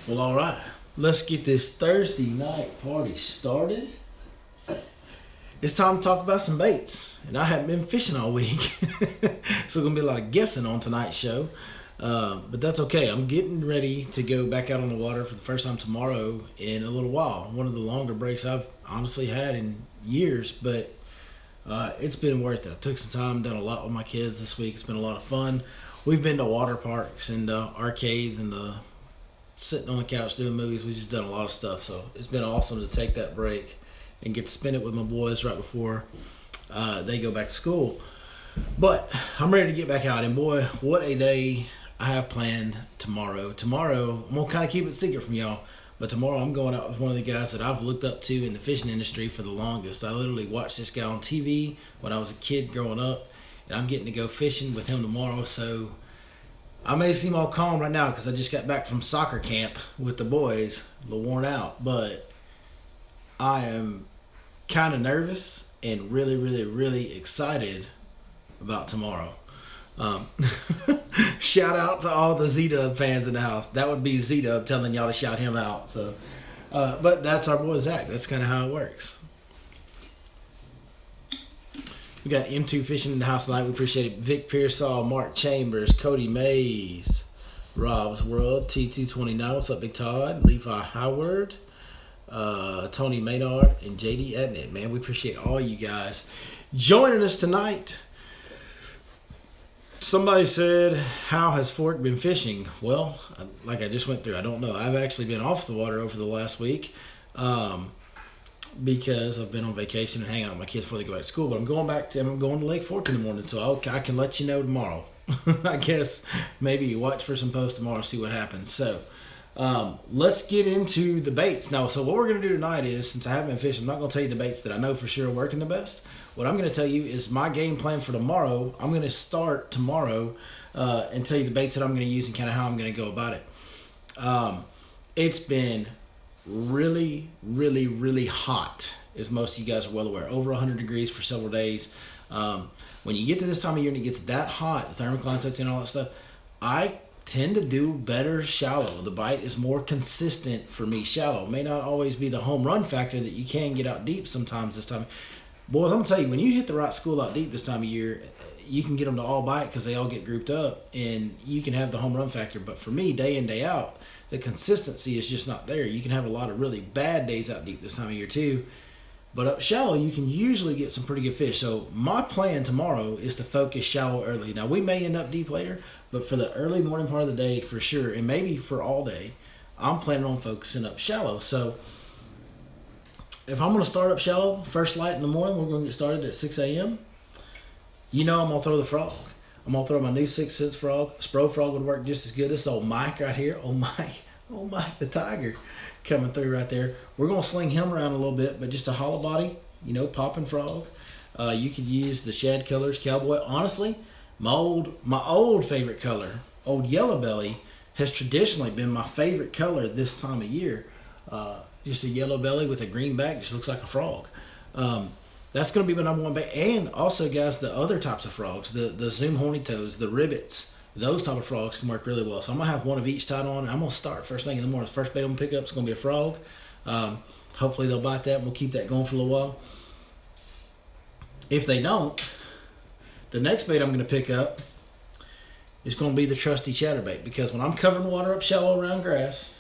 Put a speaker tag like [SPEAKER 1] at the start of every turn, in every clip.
[SPEAKER 1] Well, all right. Let's get this Thursday night party started. It's time to talk about some baits, and I haven't been fishing all week, so gonna be a lot of guessing on tonight's show. But that's okay. I'm getting ready to go back out on the water for the first time tomorrow in a little while. One of the longer breaks I've honestly had in years, but it's been worth it. I took some time, done a lot with my kids this week. It's been a lot of fun. We've been to water parks and arcades and sitting on the couch doing movies. We've just done a lot of stuff, so it's been awesome to take that break and get to spend it with my boys right before they go back to school. But I'm ready to get back out, and boy, what a day I have planned tomorrow. Tomorrow, I'm going to kind of keep it secret from y'all, but tomorrow I'm going out with one of the guys that I've looked up to in the fishing industry for the longest. I literally watched this guy on TV when I was a kid growing up, and I'm getting to go fishing with him tomorrow, so I may seem all calm right now because I just got back from soccer camp with the boys, a little worn out, but I am kind of nervous and really, really, really excited about tomorrow. Um, Shout out to all the Z-Dub fans in the house. That would be Z-Dub telling y'all to shout him out. So, but that's our boy Zach. That's kind of how it works. We got M2 Fishing in the house tonight. We appreciate it. Vic Pearsall, Mark Chambers, Cody Mays, Rob's World, T229. What's up, Big Todd? Levi Howard, Tony Maynard, and JD Ednett. Man, we appreciate all you guys joining us tonight. Somebody said, how has Fork been fishing? Well, like I just went through, I don't know. I've actually been off the water over the last week because I've been on vacation and hanging out with my kids before they go back to school. But I'm going to Lake Fork in the morning, so I can let you know tomorrow. I guess maybe you watch for some posts tomorrow, see what happens. So let's get into the baits. Now, so what we're going to do tonight is, since I haven't been fishing, I'm not going to tell you the baits that I know for sure are working the best. What I'm going to tell you is my game plan for tomorrow. I'm going to start tomorrow and tell you the baits that I'm going to use and kind of how I'm going to go about it. It's been really, really, really hot, as most of you guys are well aware. Over 100 degrees for several days. When you get to this time of year and it gets that hot, the thermocline sets in and all that stuff, I tend to do better shallow. The bite is more consistent for me shallow. It may not always be the home run factor that you can get out deep sometimes this time. Boys, I'm going to tell you, when you hit the right school out deep this time of year, you can get them to all bite because they all get grouped up, and you can have the home run factor. But for me, day in, day out, the consistency is just not there. You can have a lot of really bad days out deep this time of year too. But up shallow, you can usually get some pretty good fish. So my plan tomorrow is to focus shallow early. Now, we may end up deep later, but for the early morning part of the day, for sure, and maybe for all day, I'm planning on focusing up shallow. So if I'm going to start up shallow, first light in the morning, we're going to get started at 6 a.m. You know I'm going to throw the frog. I'm going to throw my new 6 cents frog. Spro frog would work just as good. This old Mike right here. Oh, Mike the tiger coming through right there. We're going to sling him around a little bit, but just a hollow body, popping frog. You could use the shad colors, cowboy. Honestly, my old favorite color, old yellow belly, has traditionally been my favorite color this time of year. Just a yellow belly with a green back, just looks like a frog. That's going to be my number one bait. And also, guys, the other types of frogs, the Zoom horny toads, the ribbits, those type of frogs can work really well. So I'm going to have one of each tied on, and I'm going to start first thing in the morning. The first bait I'm going to pick up is going to be a frog. Hopefully they'll bite that, and we'll keep that going for a little while. If they don't, the next bait I'm going to pick up is going to be the trusty chatterbait, because when I'm covering water up shallow around grass,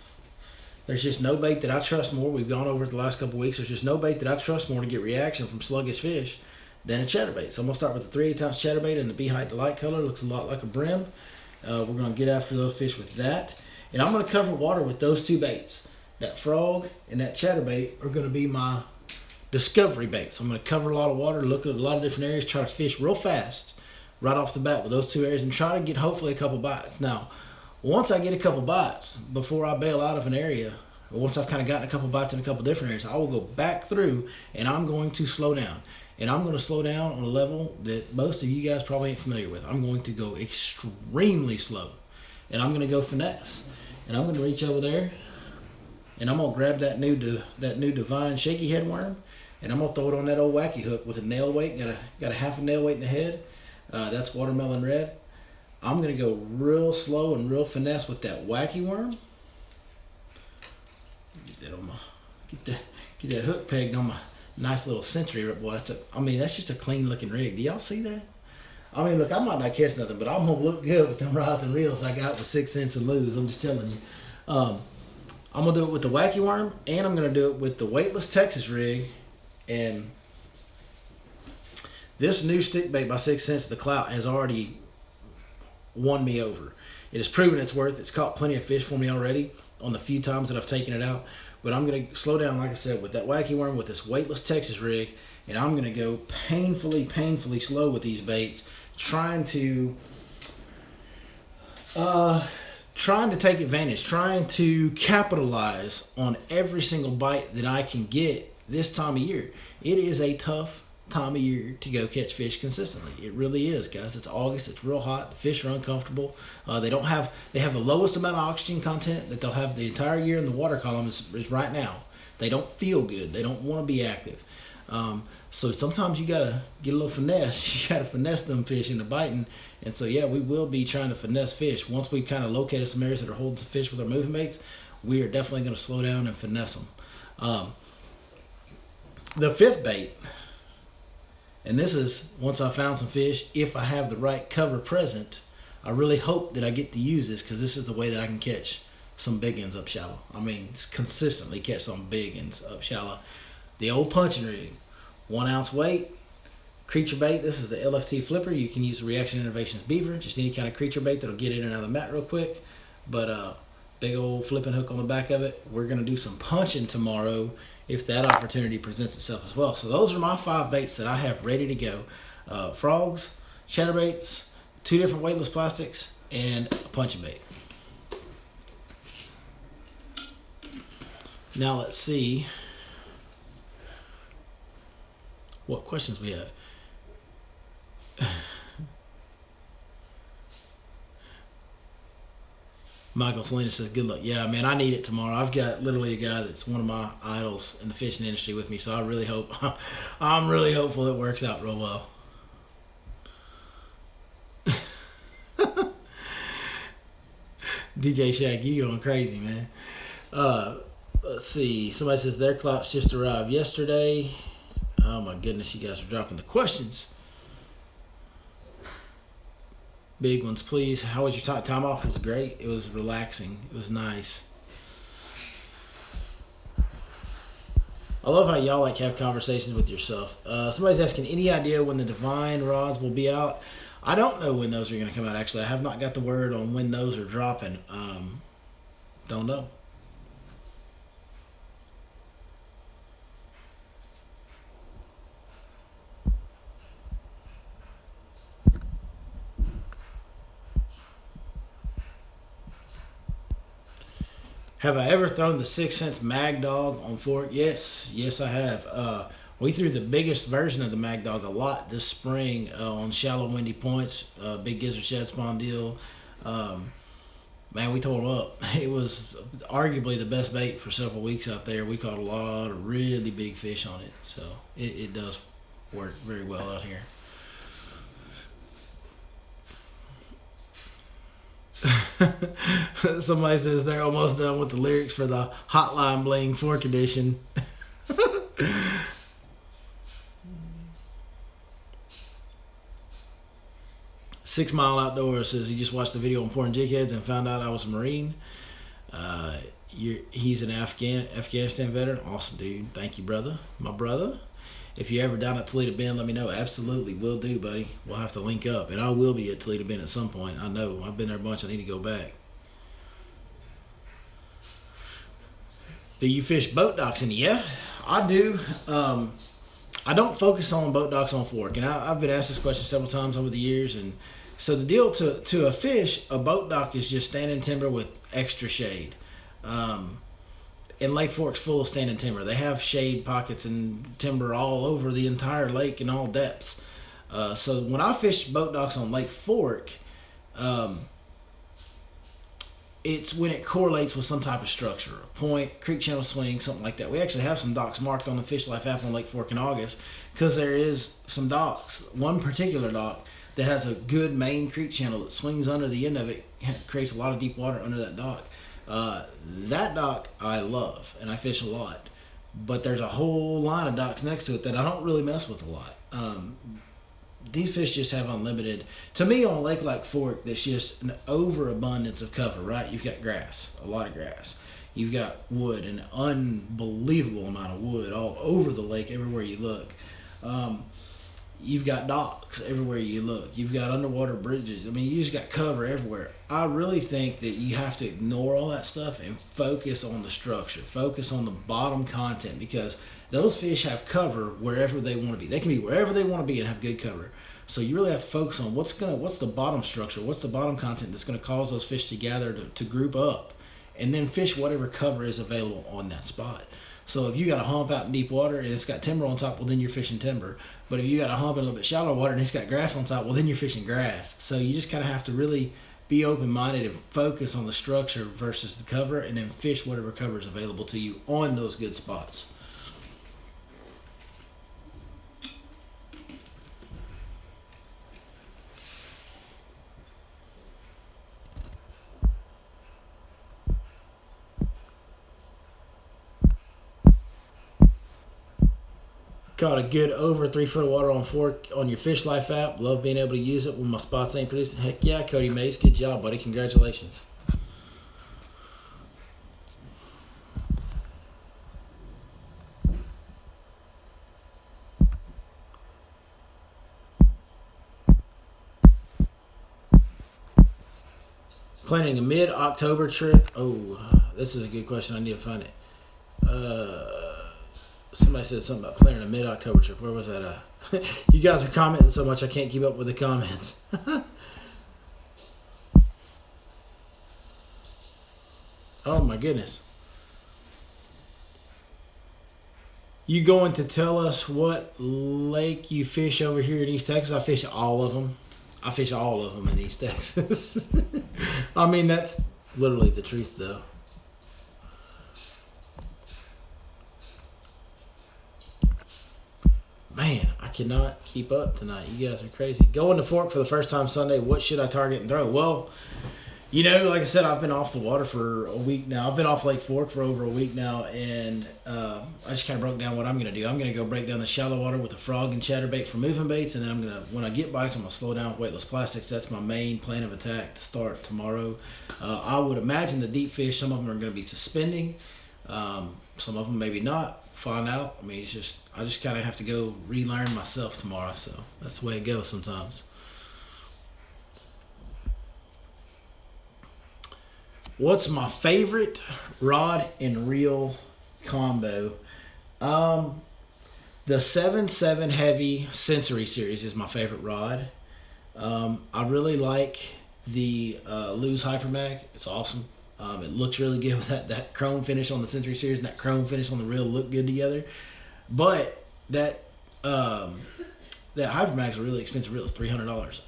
[SPEAKER 1] there's just no bait that I trust more. We've gone over it the last couple of weeks. There's just no bait that I trust more to get reaction from sluggish fish than a chatterbait. So I'm going to start with the 3/8 ounce chatterbait in the Beehite Delight color. Looks a lot like a brim. We're going to get after those fish with that. And I'm going to cover water with those two baits. That frog and that chatterbait are going to be my discovery baits. I'm going to cover a lot of water, look at a lot of different areas, try to fish real fast right off the bat with those two areas, and try to get hopefully a couple bites. Now, once I get a couple bites, before I bail out of an area, or once I've kind of gotten a couple bites in a couple different areas, I will go back through and I'm going to slow down. And I'm going to slow down on a level that most of you guys probably ain't familiar with. I'm going to go extremely slow. And I'm going to go finesse. And I'm going to reach over there, and I'm going to grab that new Divine Shaky Head worm, and I'm going to throw it on that old wacky hook with a nail weight. Got a half a nail weight in the head. That's watermelon red. I'm going to go real slow and real finesse with that wacky worm. that on my get that hook pegged on my nice little Century. Boy, that's just a clean looking rig. Do y'all see that? I mean, look, I might not catch nothing, but I'm gonna look good with them rods and reels I got with 6 cents and lose. I'm just telling you. I'm gonna do it with the Wacky Worm, and I'm gonna do it with the weightless Texas rig. And this new stick bait by 6 cents, the Clout, has already won me over. It has proven its worth. It's caught plenty of fish for me already on the few times that I've taken it out. But I'm going to slow down, like I said, with that Wacky Worm, with this weightless Texas rig, and I'm going to go painfully slow with these baits, trying to take advantage, trying to capitalize on every single bite that I can get this time of year. It is a tough time of year to go catch fish consistently. It really is, guys. It's August. It's real hot. The fish are uncomfortable. They have the lowest amount of oxygen content that they'll have the entire year in the water column is right now. They don't feel good. They don't want to be active. So sometimes you gotta get a little finesse. You gotta finesse them fish into biting. And so yeah, we will be trying to finesse fish. Once we kind of located some areas that are holding some fish with our moving baits, we are definitely going to slow down and finesse them. The fifth bait, and this is once I found some fish, if I have the right cover present, I really hope that I get to use this, because this is the way that I can catch some big ends up shallow. I mean, consistently catch some big ends up shallow. The old punching rig, 1 ounce weight, creature bait. This is the LFT flipper. You can use the Reaction Innovations beaver, just any kind of creature bait that'll get in and out of the mat real quick. But big old flipping hook on the back of it. We're going to do some punching tomorrow if that opportunity presents itself as well. So those are my 5 baits that I have ready to go. Frogs, chatterbaits, 2 different weightless plastics, and a punching bait. Now let's see what questions we have. Michael Salinas says, good luck. Yeah, man, I need it tomorrow. I've got literally a guy that's one of my idols in the fishing industry with me, so I really hope, I'm really hopeful it works out real well. DJ Shaq, you going crazy, man. Let's see. Somebody says their clocks just arrived yesterday. Oh my goodness, you guys are dropping the questions. Big ones, please. How was your time off? It was great. It was relaxing. It was nice. I love how y'all have conversations with yourself. Somebody's asking, any idea when the Divine rods will be out? I don't know when those are going to come out, actually. I have not got the word on when those are dropping. Don't know. Have I ever thrown the 6 cents Mag Dog on fork? Yes, I have. We threw the biggest version of the Mag Dog a lot this spring on shallow, windy points. Big gizzard shad spawn deal. Man, we tore them up. It was arguably the best bait for several weeks out there. We caught a lot of really big fish on it, so it does work very well out here. Somebody says they're almost done with the lyrics for the Hotline Bling Fork Edition. 6 Mile Outdoors says he just watched the video on Porn Jig Heads and found out I was a Marine. He's an Afghanistan veteran. Awesome, dude. Thank you, brother. My brother. If you're ever down at Toledo Bend, let me know. Absolutely, will do, buddy. We'll have to link up. And I will be at Toledo Bend at some point. I know. I've been there a bunch. I need to go back. Do you fish boat docks? And yeah, I do. I don't focus on boat docks on fork. And I've been asked this question several times over the years. And so the deal to a fish, a boat dock is just standing timber with extra shade. And Lake Fork's full of standing timber. They have shade pockets and timber all over the entire lake in all depths. So when I fish boat docks on Lake Fork, it's when it correlates with some type of structure, a point, creek channel swing, something like that. We actually have some docks marked on the Fish Life app on Lake Fork in August, because there is some docks, one particular dock that has a good main creek channel that swings under the end of it, creates a lot of deep water under that dock. That dock I love and I fish a lot, but there's a whole line of docks next to it that I don't really mess with a lot. These fish just have unlimited. To me, on a lake like Fork, there's just an overabundance of cover. Right, you've got grass, a lot of grass. You've got wood, an unbelievable amount of wood all over the lake, everywhere you look. Um, you've got docks everywhere you look. You've got underwater bridges. I mean, you just got cover everywhere. I really think that you have to ignore all that stuff and focus on the structure, focus on the bottom content, because those fish have cover wherever they want to be. They can be wherever they want to be and have good cover. So you really have to focus on what's the bottom structure, what's the bottom content that's going to cause those fish to gather to group up, and then fish whatever cover is available on that spot. So if you got a hump out in deep water and it's got timber on top, well then you're fishing timber. But if you got a hump in a little bit shallower water and it's got grass on top, well then you're fishing grass. So you just kind of have to really be open-minded and focus on the structure versus the cover, and then fish whatever cover is available to you on those good spots. Caught a good over 3 foot of water on Fork on your Fish Life app. Love being able to use it when my spots ain't producing. Heck yeah, Cody Mays. Good job, buddy. Congratulations. Planning a mid-October trip. Oh, this is a good question. I need to find it. Somebody said something about planning a mid-October trip. Where was that? You guys are commenting so much I can't keep up with the comments. Oh my goodness. You going to tell us what lake you fish over here in East Texas? I fish all of them. I fish all of them in East Texas. I mean, that's literally the truth, though. Man, I cannot keep up tonight. You guys are crazy. Going to Fork for the first time Sunday. What should I target and throw? Well, like I said, I've been off the water for a week now. I've been off Lake Fork for over a week now, and I just kind of broke down what I'm going to do. I'm going to go break down the shallow water with a frog and chatterbait for moving baits, and then when I get bites, I'm going to slow down with weightless plastics. That's my main plan of attack to start tomorrow. I would imagine the deep fish, some of them are going to be suspending. Some of them maybe not. Find out. I mean, I just kind of have to go relearn myself tomorrow, so that's the way it goes sometimes. What's my favorite rod and reel combo? The 7.7 Heavy Sensory Series is my favorite rod. I really like the Lew's Hypermag. It's awesome. It looks really good with that chrome finish on the Sensory Series and that chrome finish on the reel look good together. But that Hypermag's a really expensive reel. It's $300.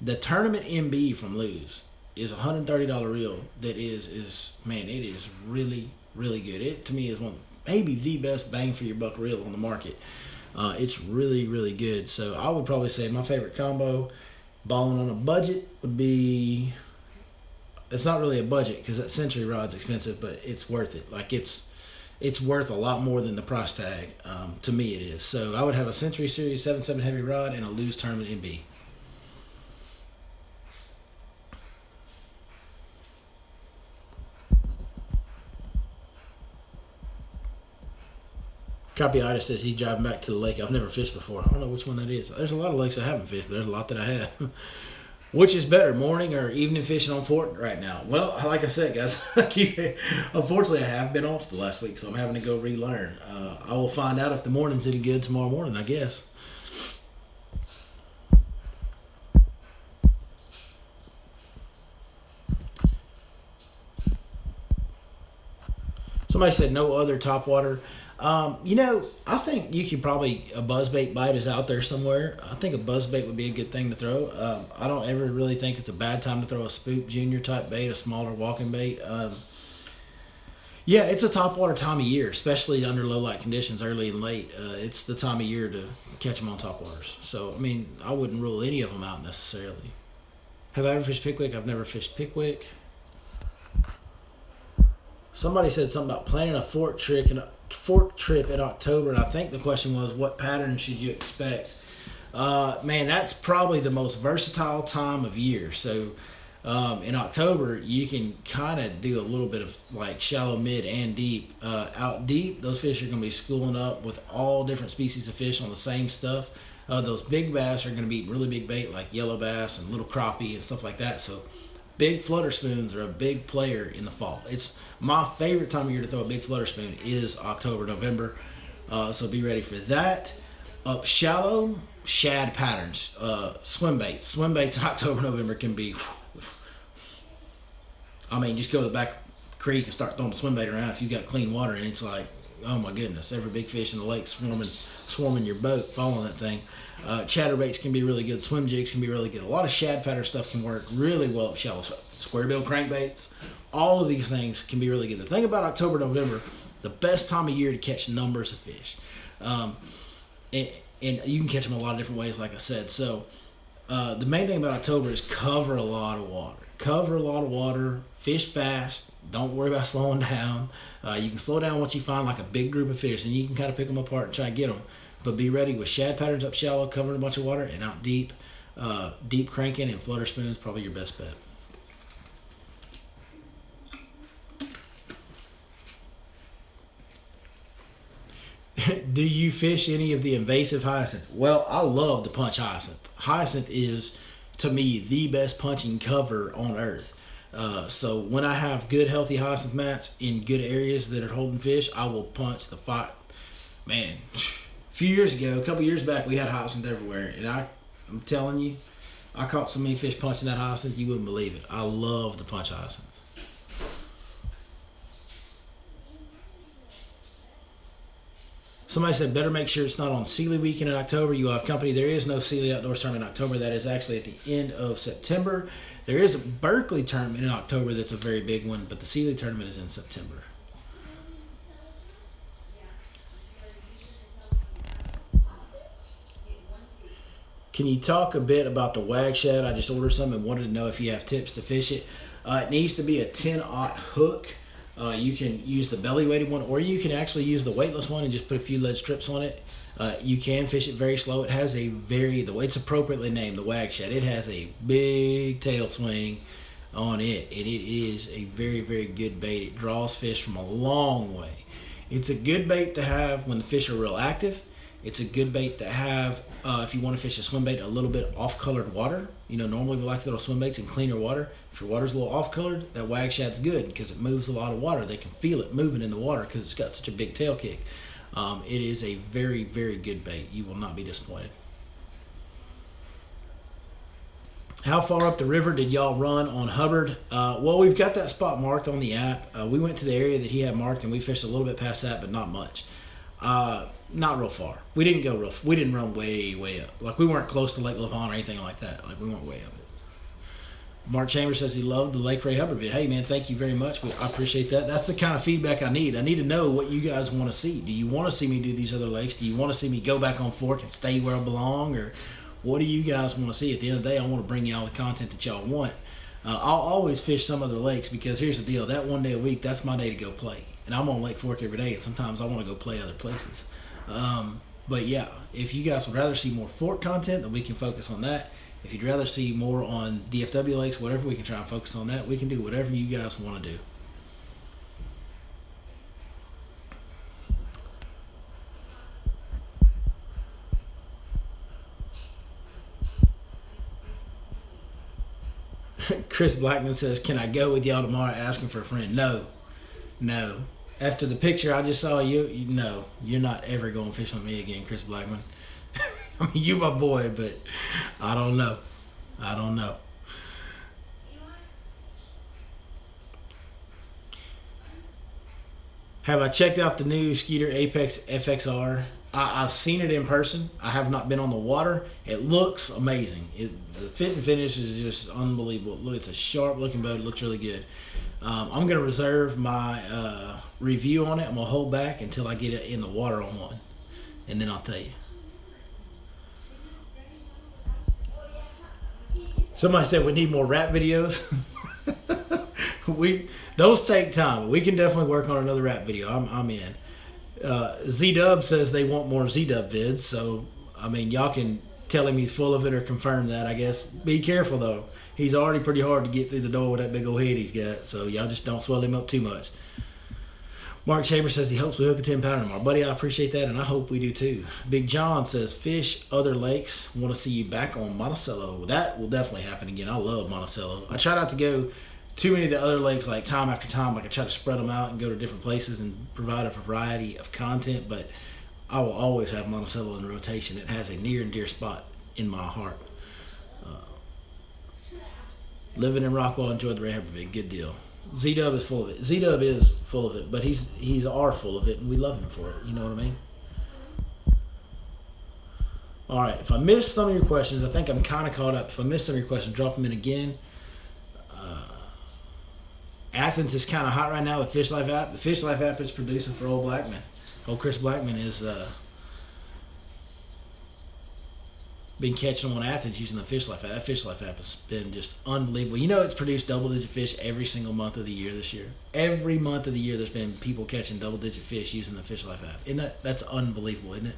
[SPEAKER 1] The Tournament MB from Lew's is a $130 reel that is man, it is really, really good. It to me is maybe the best bang for your buck reel on the market. It's really, really good. So I would probably say my favorite combo, balling on a budget, would be. It's not really a budget because that Century rod's expensive, but it's worth it. Like it's worth a lot more than the price tag. To me, it is. So I would have a Century Series 7.7 Heavy rod and a Lew's Tournament MB. Copyitis says he's driving back to the lake I've never fished before. I don't know which one that is. There's a lot of lakes I haven't fished, but there's a lot that I have. Which is better, morning or evening fishing on Fork right now? Well, like I said, guys, unfortunately I have been off the last week, so I'm having to go relearn. I will find out if the morning's any good tomorrow morning, I guess. Somebody said no other topwater. I think you could probably, a buzzbait bite is out there somewhere. I think a buzzbait would be a good thing to throw. I don't ever really think it's a bad time to throw a spook junior type bait, a smaller walking bait. Yeah, it's a topwater time of year, especially under low light conditions, early and late. It's the time of year to catch them on topwaters. So, I mean, I wouldn't rule any of them out necessarily. Have I ever fished Pickwick? I've never fished Pickwick. Somebody said something about planning a fork trip in October, and I think the question was, what pattern should you expect? Man, that's probably the most versatile time of year. So in October, you can kind of do a little bit of like shallow, mid, and deep. Out deep, those fish are going to be schooling up with all different species of fish on the same stuff. Those big bass are going to be eating really big bait like yellow bass and little crappie and stuff like that. So big flutter spoons are a big player in the fall. It's my favorite time of year to throw a big flutter spoon is October, November. So be ready for that. Up shallow, shad patterns, swim baits. Swim baits in October, November can be. I mean, just go to the back creek and start throwing the swim bait around. If you got clean water, and it's like, oh my goodness, every big fish in the lake swarming your boat, following that thing. Chatterbaits can be really good. Swim jigs can be really good. A lot of shad pattern stuff can work really well up shallow. Square bill crankbaits, all of these things can be really good. The thing about October, November, the best time of year to catch numbers of fish. And you can catch them a lot of different ways, like I said. So the main thing about October is cover a lot of water. Cover a lot of water, fish fast, don't worry about slowing down. You can slow down once you find like a big group of fish, and you can kind of pick them apart and try to get them. But be ready with shad patterns up shallow, covering a bunch of water, and out deep. Deep cranking and flutter spoons, probably your best bet. Do you fish any of the invasive hyacinth? Well, I love the punch hyacinth. Hyacinth is, to me, the best punching cover on earth. So when I have good, healthy hyacinth mats in good areas that are holding fish, I will punch the fight. Man, a few years ago, a couple years back, we had hyacinth everywhere, and I'm telling you, I caught so many fish punching that hyacinth, you wouldn't believe it. I love to punch hyacinth. Somebody said better make sure it's not on Sealy weekend in October. You will have company. There is no Sealy Outdoors tournament in October. That is actually at the end of September. There is a Berkeley tournament in October that's a very big one, but the Sealy tournament is in September. Can you talk a bit about the wag shad? I just ordered some and wanted to know if you have tips to fish it. It needs to be a 10-aught hook. You can use the belly weighted one, or you can actually use the weightless one and just put a few lead strips on it. You can fish it very slow. It has the way it's appropriately named, the wag shad. It has a big tail swing on it, and it is a very, very good bait. It draws fish from a long way. It's a good bait to have when the fish are real active. It's a good bait to have if you want to fish a swim bait in a little bit off-colored water. Normally we like to throw swim baits in cleaner water. If your water's a little off-colored, that wag shad's good because it moves a lot of water. They can feel it moving in the water because it's got such a big tail kick. It is a very, very good bait. You will not be disappointed. How far up the river did y'all run on Hubbard? Well, we've got that spot marked on the app. We went to the area that he had marked, and we fished a little bit past that, but not much. Not real far. We didn't go real. We didn't run way, way up. Like we weren't close to Lake Levon or anything like that. Like we weren't way up. Mark Chambers says he loved the Lake Ray Hubbard vid. Hey man, thank you very much. I appreciate that. That's the kind of feedback I need. I need to know what you guys want to see. Do you want to see me do these other lakes? Do you want to see me go back on Fork and stay where I belong? Or what do you guys want to see? At the end of the day, I want to bring y'all the content that y'all want. I'll always fish some other lakes because here's the deal. That one day a week, that's my day to go play. And I'm on Lake Fork every day, and sometimes I want to go play other places. But yeah, if you guys would rather see more Fork content, then we can focus on that. If you'd rather see more on DFW lakes, whatever, we can try and focus on that. We can do whatever you guys want to do. Chris Blackman says, can I go with y'all tomorrow asking for a friend? No. After the picture I just saw no, you're not ever going fishing with me again, Chris Blackman. I mean, you my boy, but I don't know. Have I checked out the new Skeeter Apex FXR? I've seen it in person. I have not been on the water. It looks amazing. The fit and finish is just unbelievable. Look, it's a sharp looking boat. It looks really good. I'm going to reserve my review on it. I'm going to hold back until I get it in the water on one, and then I'll tell you. Somebody said we need more rap videos. we those take time. We can definitely work on another rap video. I'm in. Z Dub says they want more Z Dub vids, so I mean y'all can tell him he's full of it or confirm that. I guess be careful though. He's already pretty hard to get through the door with that big old head he's got. So y'all just don't swell him up too much. Mark Chambers says he hopes we hook a 10 pounder tomorrow. Buddy, I appreciate that, and I hope we do too. Big John says, fish other lakes. Want to see you back on Monticello. That will definitely happen again. I love Monticello. I try not to go too many of the other lakes like time after time. Like I try to spread them out and go to different places and provide a variety of content, but I will always have Monticello in rotation. It has a near and dear spot in my heart. Living in Rockwell, enjoyed the Red Heifer vid. Good deal. Z-Dub is full of it. Z-Dub is full of it, but he's our full of it, and we love him for it. You know what I mean? All right. If I missed some of your questions, I think I'm kind of caught up. If I missed some of your questions, drop them in again. Athens is kind of hot right now. The Fish Life app. The Fish Life app is producing for old Blackman. Old Chris Blackman is been catching them on Athens using the Fish Life app. That Fish Life app has been just unbelievable. You know it's produced double-digit fish every single month of the year this year. Every month of the year there's been people catching double-digit fish using the Fish Life app. That's unbelievable, isn't it?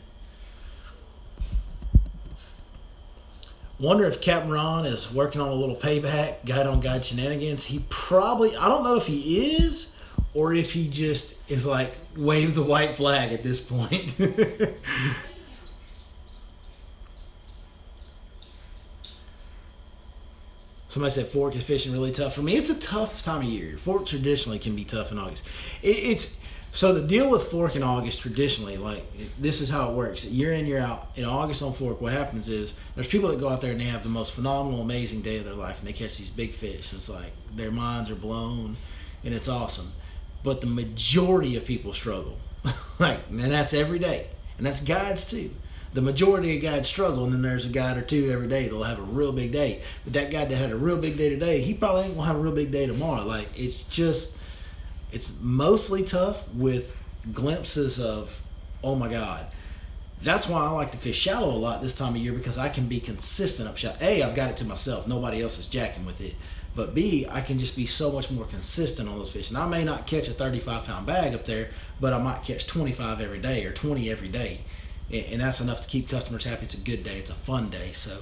[SPEAKER 1] Wonder if Captain Ron is working on a little payback, guide on guide shenanigans. He probably, I don't know if he is or if he just is like wave the white flag at this point. Somebody said Fork is fishing really tough. For me, it's a tough time of year. Fork traditionally can be tough in August. So the deal with Fork in August traditionally, like this is how it works. Year in, year out, in August on Fork, what happens is there's people that go out there and they have the most phenomenal, amazing day of their life, and they catch these big fish. It's like their minds are blown, and it's awesome. But the majority of people struggle, and that's every day, and that's guides too. The majority of guides struggle, and then there's a guide or two every day that'll have a real big day. But that guy that had a real big day today, he probably ain't gonna have a real big day tomorrow. Like it's mostly tough with glimpses of, oh my God. That's why I like to fish shallow a lot this time of year, because I can be consistent up shallow. A, I've got it to myself. Nobody else is jacking with it. But B, I can just be so much more consistent on those fish. And I may not catch a 35-pound bag up there, but I might catch 25 every day or 20 every day. And that's enough to keep customers happy. It's a good day. It's a fun day. So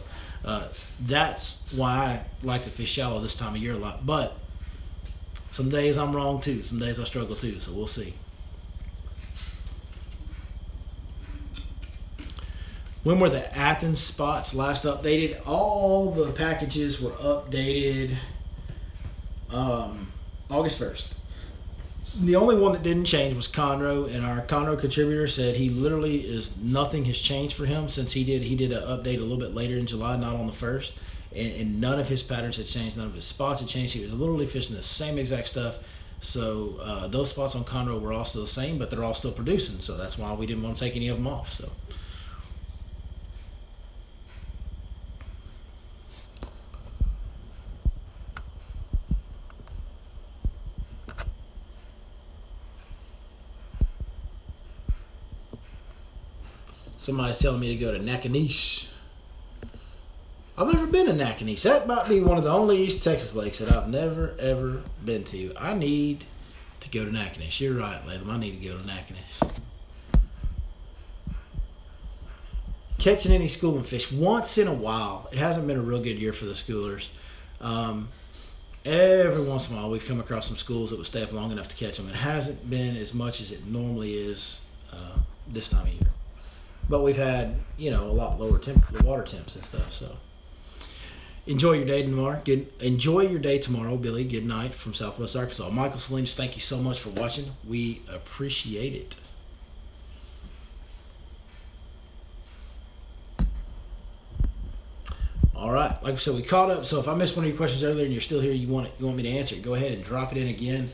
[SPEAKER 1] that's why I like to fish shallow this time of year a lot. But some days I'm wrong too. Some days I struggle too. So we'll see. When were the Athens spots last updated? All the packages were updated August 1st. The only one that didn't change was Conroe, and our Conroe contributor said he literally nothing has changed for him since he did an update a little bit later in July, not on the 1st, and none of his patterns had changed, none of his spots had changed. He was literally fishing the same exact stuff. So those spots on Conroe were all still the same, but they're all still producing, so that's why we didn't want to take any of them off. So somebody's telling me to go to Nakanish. I've never been to Nakanish. That might be one of the only East Texas lakes that I've never, ever been to. I need to go to Nakanish. You're right, Layla. I need to go to Nakanish. Catching any schooling fish once in a while. It hasn't been a real good year for the schoolers. Every once in a while we've come across some schools that would stay up long enough to catch them. It hasn't been as much as it normally is this time of year. But we've had, a lot lower water temps and stuff. So enjoy your day tomorrow. Enjoy your day tomorrow, Billy. Good night from Southwest Arkansas. Michael Salinas, thank you so much for watching. We appreciate it. All right, like I said, we caught up. So if I missed one of your questions earlier and you're still here, you want me to answer it, go ahead and drop it in again.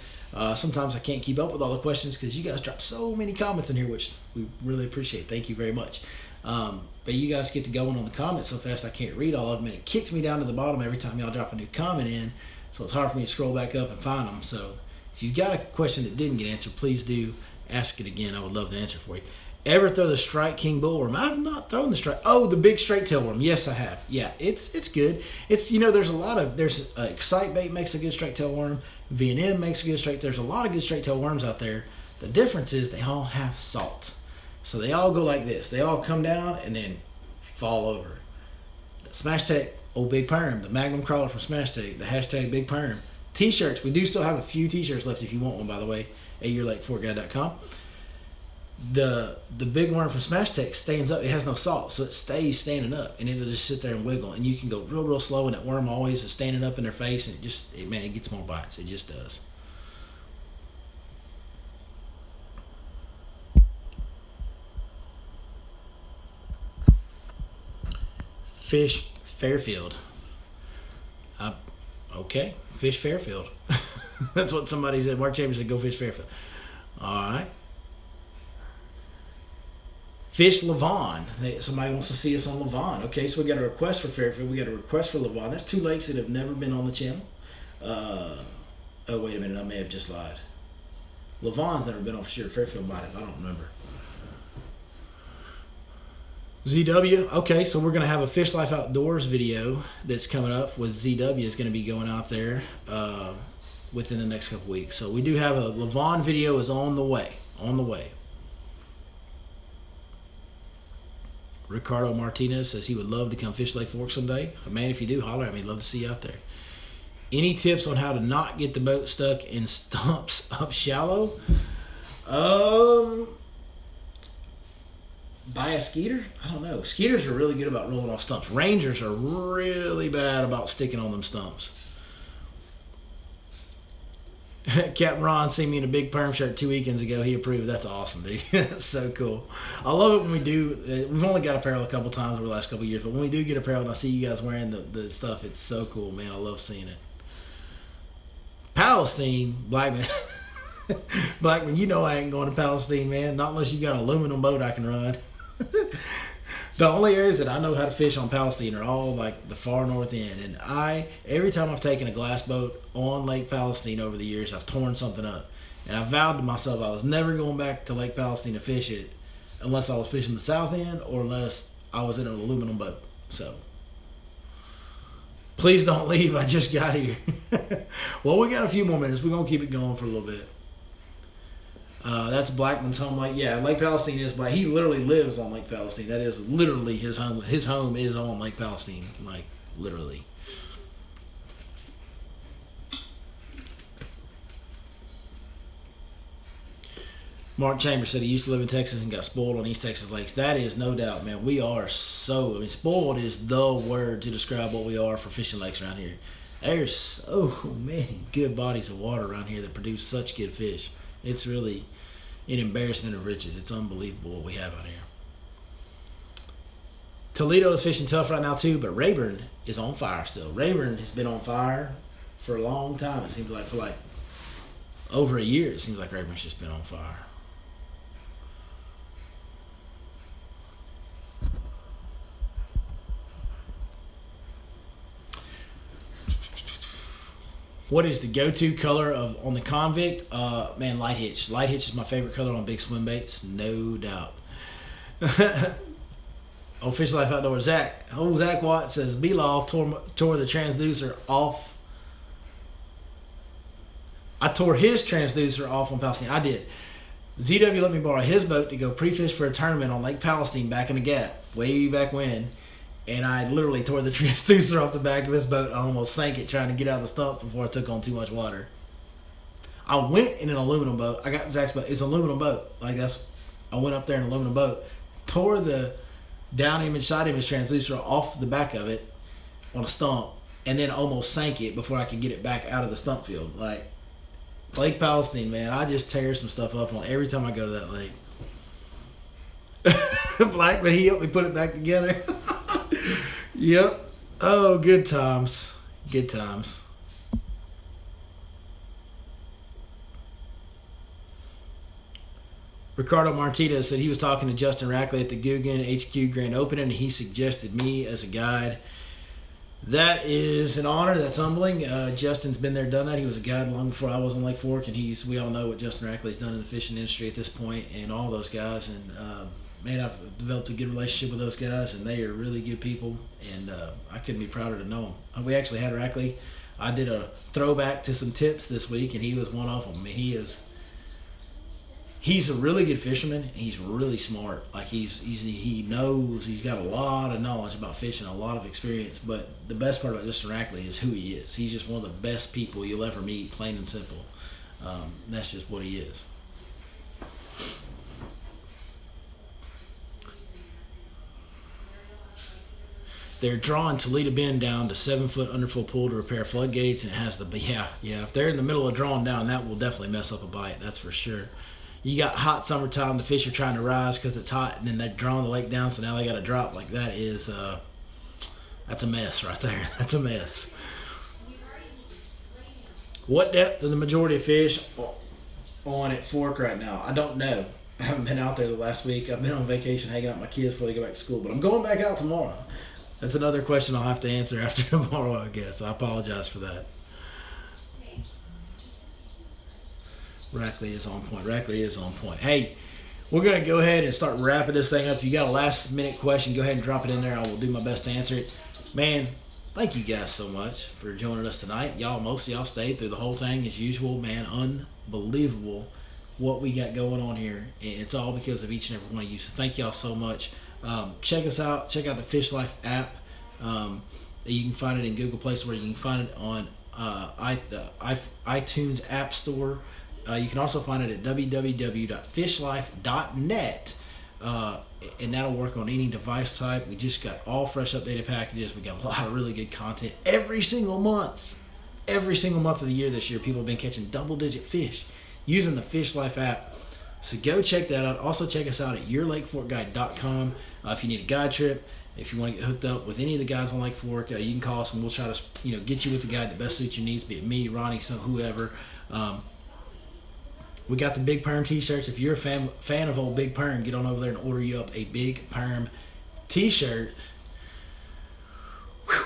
[SPEAKER 1] Sometimes I can't keep up with all the questions because you guys drop so many comments in here, which we really appreciate. Thank you very much. But you guys get to going on the comments so fast I can't read all of them, and it kicks me down to the bottom every time y'all drop a new comment in, so it's hard for me to scroll back up and find them. So if you've got a question that didn't get answered, please do ask it again. I would love to answer for you. Ever throw the Strike King bullworm? I've not thrown the strike. Oh, the big straight tail worm. Yes, I have. Yeah, it's good. It's there's a lot of Excite Bait makes a good straight tail worm. V&M makes a good straight. There's a lot of good straight tail worms out there. The difference is they all have salt, so they all go like this. They all come down and then fall over. The Smash Tech Old Big Perm, the Magnum Crawler from Smash Tech, the hashtag Big Perm. T-shirts. We do still have a few T-shirts left if you want one, by the way. AYourLake4Guy.com. The big worm from Smash Tech stands up. It has no salt, so it stays standing up, and it'll just sit there and wiggle. And you can go real slow, and that worm always is standing up in their face, and it gets more bites. It just does. Fish Fairfield. Okay, Fish Fairfield. That's what somebody said. Mark Chambers said, "Go Fish Fairfield." All right. Fish Lavon. Somebody wants to see us on Lavon. Okay, so we got a request for Fairfield. We got a request for Lavon. That's two lakes that have never been on the channel. Oh, wait a minute. I may have just lied. Lavon's never been on for sure. Fairfield might have. I don't remember. ZW. Okay, so we're going to have a Fish Life Outdoors video that's coming up with ZW. Is going to be going out there within the next couple weeks. So we do have a Lavon video is on the way. On the way. Ricardo Martinez says he would love to come fish Lake Fork someday. Man, if you do, holler at me. Love to see you out there. Any tips on how to not get the boat stuck in stumps up shallow? Buy a Skeeter? I don't know. Skeeters are really good about rolling off stumps. Rangers are really bad about sticking on them stumps. Captain Ron seen me in a big perm shirt 2 weekends ago. He approved. That's awesome, dude. That's so cool. I love it when we do. We've only got apparel a couple times over the last couple of years, but when we do get apparel and I see you guys wearing the stuff, it's so cool, man. I love seeing it. Palestine, Blackman. Blackman, you know I ain't going to Palestine, man. Not unless you got an aluminum boat I can run. The only areas that I know how to fish on Palestine are all like the far north end, and every time I've taken a glass boat on Lake Palestine over the years, I've torn something up, and I vowed to myself I was never going back to Lake Palestine to fish it unless I was fishing the south end or unless I was in an aluminum boat. So please don't leave. I just got here. Well, we got a few more minutes. We're gonna keep it going for a little bit. That's Blackman's home. Like, yeah, Lake Palestine is Black. He literally lives on Lake Palestine. That is literally his home. His home is on Lake Palestine. Like, literally. Mark Chambers said he used to live in Texas and got spoiled on East Texas lakes. That is no doubt, man. We are spoiled is the word to describe what we are for fishing lakes around here. There's so many good bodies of water around here that produce such good fish. It's really an embarrassment of riches. It's unbelievable what we have out here. Toledo is fishing tough right now too, but Rayburn is on fire still. Rayburn has been on fire for a long time. It seems like for like over a year. It seems like Rayburn's just been on fire. What is the go-to color on the Convict? Man, light hitch. Light hitch is my favorite color on big swim baits, no doubt. On Fish Life Outdoors, Zach Watt says B-Law tore the transducer off. I tore his transducer off on Palestine. I did. ZW let me borrow his boat to go pre-fish for a tournament on Lake Palestine back in the Gap, way back when. And I literally tore the transducer off the back of his boat. I almost sank it trying to get out of the stumps before I took on too much water. I went in an aluminum boat. I got Zach's boat. It's an aluminum boat. I went up there in an aluminum boat, tore the down image, side image transducer off the back of it on a stump, and then almost sank it before I could get it back out of the stump field. Like, Lake Palestine, man, I just tear some stuff up on every time I go to that lake. Blackman, he helped me put it back together. Yep. Oh, good times. Good times. Ricardo Martinez said he was talking to Justin Rackley at the Guggen HQ Grand Opening, and he suggested me as a guide. That is an honor. That's humbling. Justin's been there, done that. He was a guide long before I was on Lake Fork, and we all know what Justin Rackley's done in the fishing industry at this point, and all those guys. And man, I've developed a good relationship with those guys, and they are really good people. And I couldn't be prouder to know them. We actually had Rackley. I did a throwback to some tips this week, and he was one of them. I mean, he's a really good fisherman. And he's really smart. Like he knows, he's got a lot of knowledge about fishing, a lot of experience. But the best part about Justin Rackley is who he is. He's just one of the best people you'll ever meet, plain and simple. That's just what he is. They're drawing Toledo Bend down to 7-foot underfoot pool to repair floodgates, and it has yeah. If they're in the middle of drawing down, that will definitely mess up a bite. That's for sure. You got hot summertime. The fish are trying to rise because it's hot, and then they're drawing the lake down, so now they got to drop. Like that is that's a mess right there. That's a mess. What depth are the majority of fish on at Fork right now? I don't know. I haven't been out there the last week. I've been on vacation hanging out with my kids before they go back to school, but I'm going back out tomorrow. That's another question I'll have to answer after tomorrow, I guess. I apologize for that. Rackley is on point. Rackley is on point. Hey, we're going to go ahead and start wrapping this thing up. If you got a last minute question, go ahead and drop it in there. I will do my best to answer it. Man, thank you guys so much for joining us tonight. Most of y'all stayed through the whole thing as usual. Man, unbelievable what we got going on here. And it's all because of each and every one of you. So thank y'all so much. Check us out. Check out the Fish Life app. You can find it in Google Play Store. You can find it on iTunes App Store. You can also find it at www.fishlife.net, and that'll work on any device type. We just got all fresh updated packages. We got a lot of really good content every single month. Every single month of the year this year, people have been catching double-digit fish using the Fish Life app. So go check that out. Also check us out at yourlakeforkguide.com. If you need a guide trip, if you want to get hooked up with any of the guys on Lake Fork, you can call us and we'll try to get you with the guide that best suits your needs, be it me, Ronnie, whoever. We got the Big Perm t-shirts. If you're a fan of old Big Perm, get on over there and order you up a Big Perm t-shirt. Whew.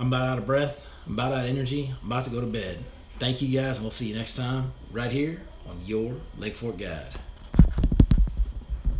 [SPEAKER 1] I'm about out of breath. I'm about out of energy. I'm about to go to bed. Thank you guys, and we'll see you next time right here on Your Lake Fork Guide.